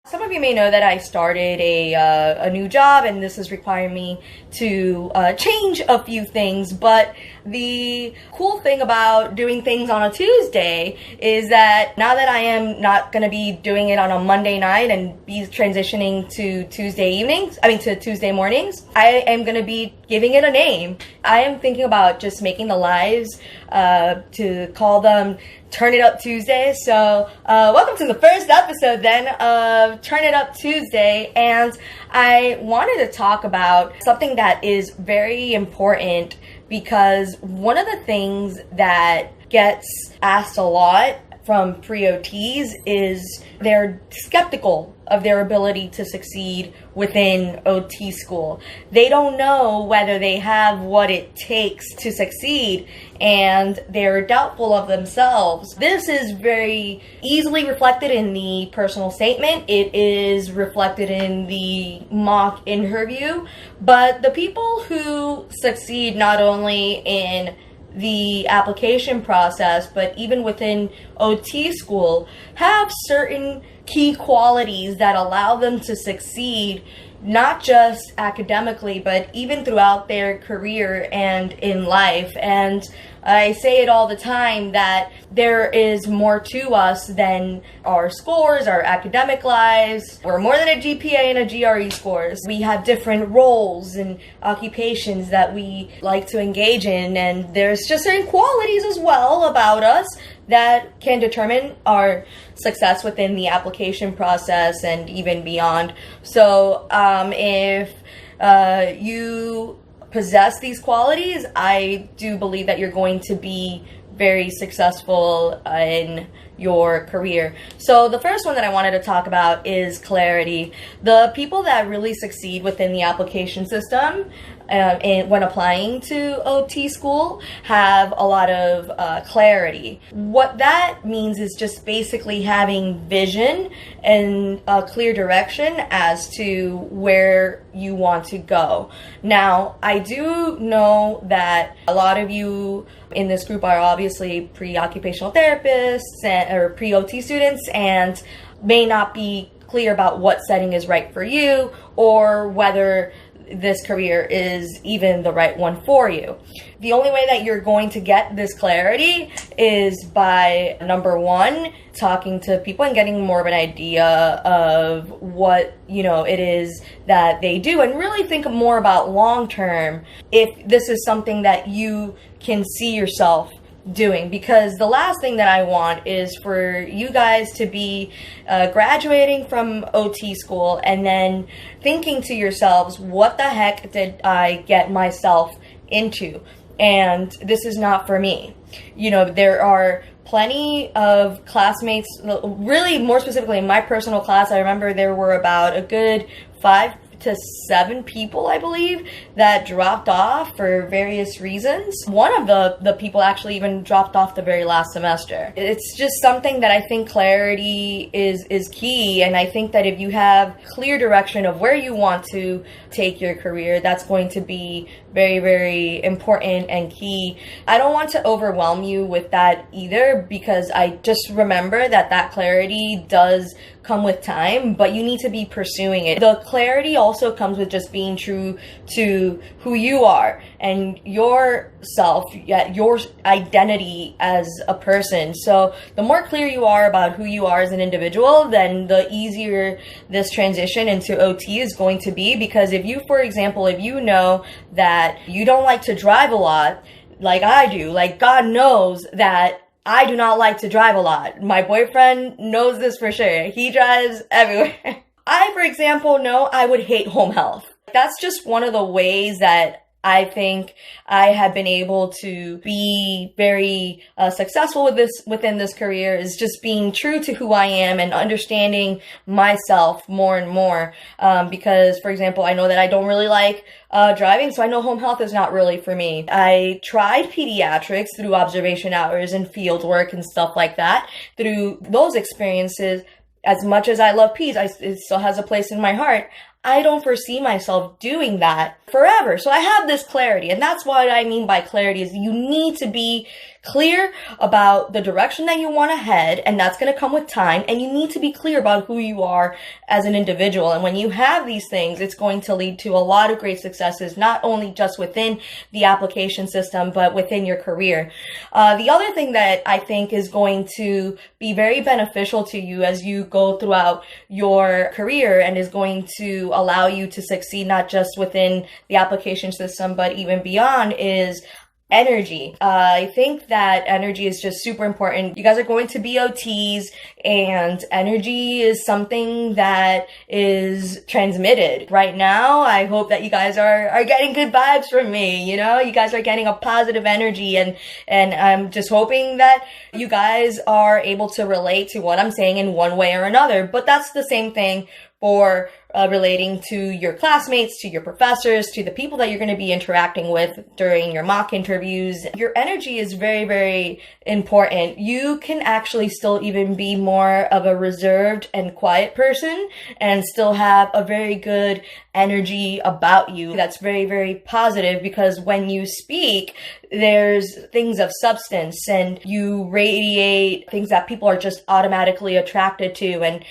Some of you may know that I started a new job, and this is requiring me to change a few things. But the cool thing about doing things on a Tuesday is that now that I am not going to be doing it on a Monday night and be transitioning to Tuesday mornings, I am going to be giving it a name. I am thinking about just making the lives to call them Turn It Up Tuesday. So welcome to the first episode then of Turn It Up Tuesday, and I wanted to talk about something that is very important because one of the things that gets asked a lot from pre-OTs is they're skeptical of their ability to succeed within OT school. They don't know whether they have what it takes to succeed, and they're doubtful of themselves. This is very easily reflected in the personal statement. It is reflected in the mock interview, but the people who succeed not only in the application process, but even within OT school, have certain key qualities that allow them to succeed, not just academically, but even throughout their career and in life. And I say it all the time that there is more to us than our scores, our academic lives. We're more than a GPA and a GRE scores. We have different roles and occupations that we like to engage in, and there's just certain qualities as well about us that can determine our success within the application process and even beyond. So if you possess these qualities, I do believe that you're going to be very successful in your career. So the first one that I wanted to talk about is clarity. The people that really succeed within the application system when applying to OT school have a lot of clarity. What that means is just basically having vision and a clear direction as to where you want to go. Now, I do know that a lot of you in this group are obviously pre-occupational therapists or pre-OT students and may not be clear about what setting is right for you or whether this career is even the right one for you. The only way that you're going to get this clarity is by, number one, talking to people and getting more of an idea of what, it is that they do, and really think more about long term if this is something that you can see yourself doing. Because the last thing that I want is for you guys to be graduating from OT school and then thinking to yourselves, what the heck did I get myself into? And this is not for me. There are plenty of classmates, really more specifically in my personal class, I remember there were about a good 5 to 7 people, I believe, that dropped off for various reasons. One of the people actually even dropped off the very last semester. It's just something that I think clarity is key, and I think that if you have clear direction of where you want to take your career, that's going to be very, very important and key. I don't want to overwhelm you with that either, because I just remember that clarity does come with time, but you need to be pursuing it. The clarity also comes with just being true to who you are and yourself, your identity as a person. So the more clear you are about who you are as an individual, then the easier this transition into OT is going to be. Because if you, for example, if you know that you don't like to drive a lot, like I do, like God knows that I do not like to drive a lot. My boyfriend knows this for sure. He drives everywhere. I, for example, know I would hate home health. That's just one of the ways that I think I have been able to be very successful within this career, is just being true to who I am and understanding myself more and more. Because, for example, I know that I don't really like driving, so I know home health is not really for me. I tried pediatrics through observation hours and field work and stuff like that. Through those experiences, as much as I love peds, it still has a place in my heart. I don't foresee myself doing that forever. So I have this clarity, and that's what I mean by clarity is you need to be clear about the direction that you want to head, and that's going to come with time, and you need to be clear about who you are as an individual. And when you have these things, it's going to lead to a lot of great successes, not only just within the application system, but within your career. The other thing that I think is going to be very beneficial to you as you go throughout your career and is going to allow you to succeed not just within the application system, but even beyond is energy. I think that energy is just super important. You guys are going to be OTs, and energy is something that is transmitted. Right now, I hope that you guys are getting good vibes from me. You know, you guys are getting a positive energy, and I'm just hoping that you guys are able to relate to what I'm saying in one way or another. But that's the same thing for relating to your classmates, to your professors, to the people that you're going to be interacting with during your mock interviews. Your energy is very, very important. You can actually still even be more of a reserved and quiet person and still have a very good energy about you that's very, very positive, because when you speak, there's things of substance and you radiate things that people are just automatically attracted to, and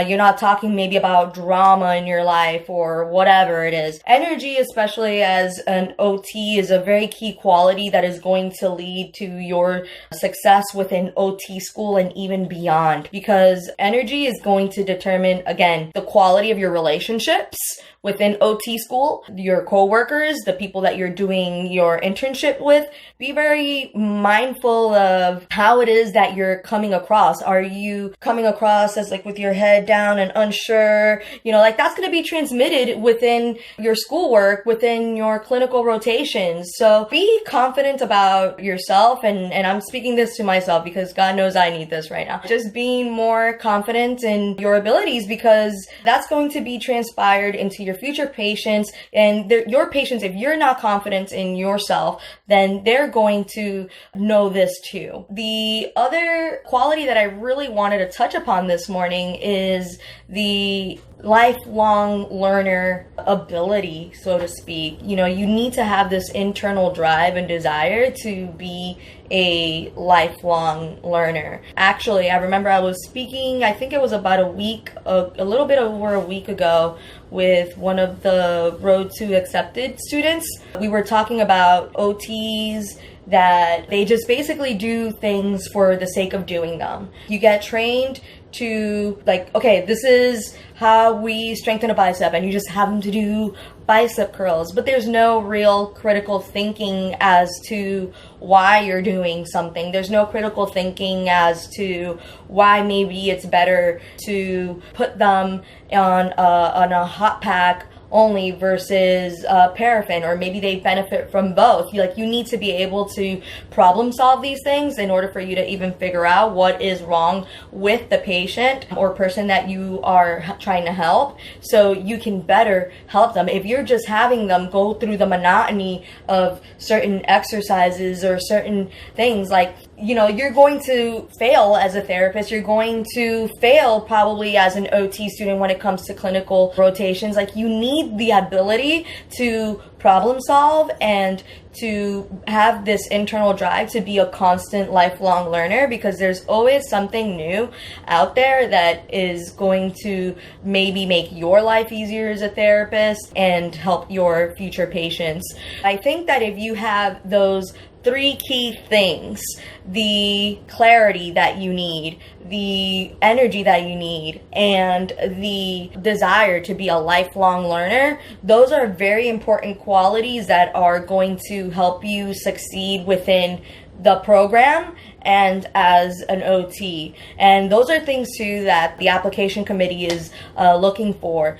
you're not talking maybe about drama in your life or whatever it is. Energy, especially as an OT, is a very key quality that is going to lead to your success within OT school and even beyond, because energy is going to determine, again, the quality of your relationships within OT school, your coworkers, the people that you're doing your internship with. Be very mindful of how it is that you're coming across. Are you coming across as like with your head down and unsure? You know, like that's going to be transmitted within your schoolwork, within your clinical rotations. So be confident about yourself. And I'm speaking this to myself because God knows I need this right now. Just being more confident in your abilities, because that's going to be transpired into your future patients, and your patients, if you're not confident in yourself, then they're going to know this too. The other quality that I really wanted to touch upon this morning is the lifelong learner ability, so to speak. You know, you need to have this internal drive and desire to be a lifelong learner. Actually, I remember I was speaking, I think it was about a little bit over a week ago, with one of the Road to Accepted students. We were talking about OTs, that they just basically do things for the sake of doing them. You get trained to, like, okay, this is how we strengthen a bicep, and you just have them to do bicep curls, but there's no real critical thinking as to why you're doing something. There's no critical thinking as to why maybe it's better to put them on a hot pack only versus paraffin, or maybe they benefit from both. You need to be able to problem solve these things in order for you to even figure out what is wrong with the patient or person that you are trying to help, so you can better help them. If you're just having them go through the monotony of certain exercises or certain things, you're going to fail as a therapist. You're going to fail probably as an OT student when it comes to clinical rotations. You need the ability to problem solve and to have this internal drive to be a constant lifelong learner, because there's always something new out there that is going to maybe make your life easier as a therapist and help your future patients. I think that if you have those three key things, the clarity that you need, the energy that you need, and the desire to be a lifelong learner, those are very important qualities that are going to help you succeed within the program and as an OT. And those are things too that the application committee is looking for.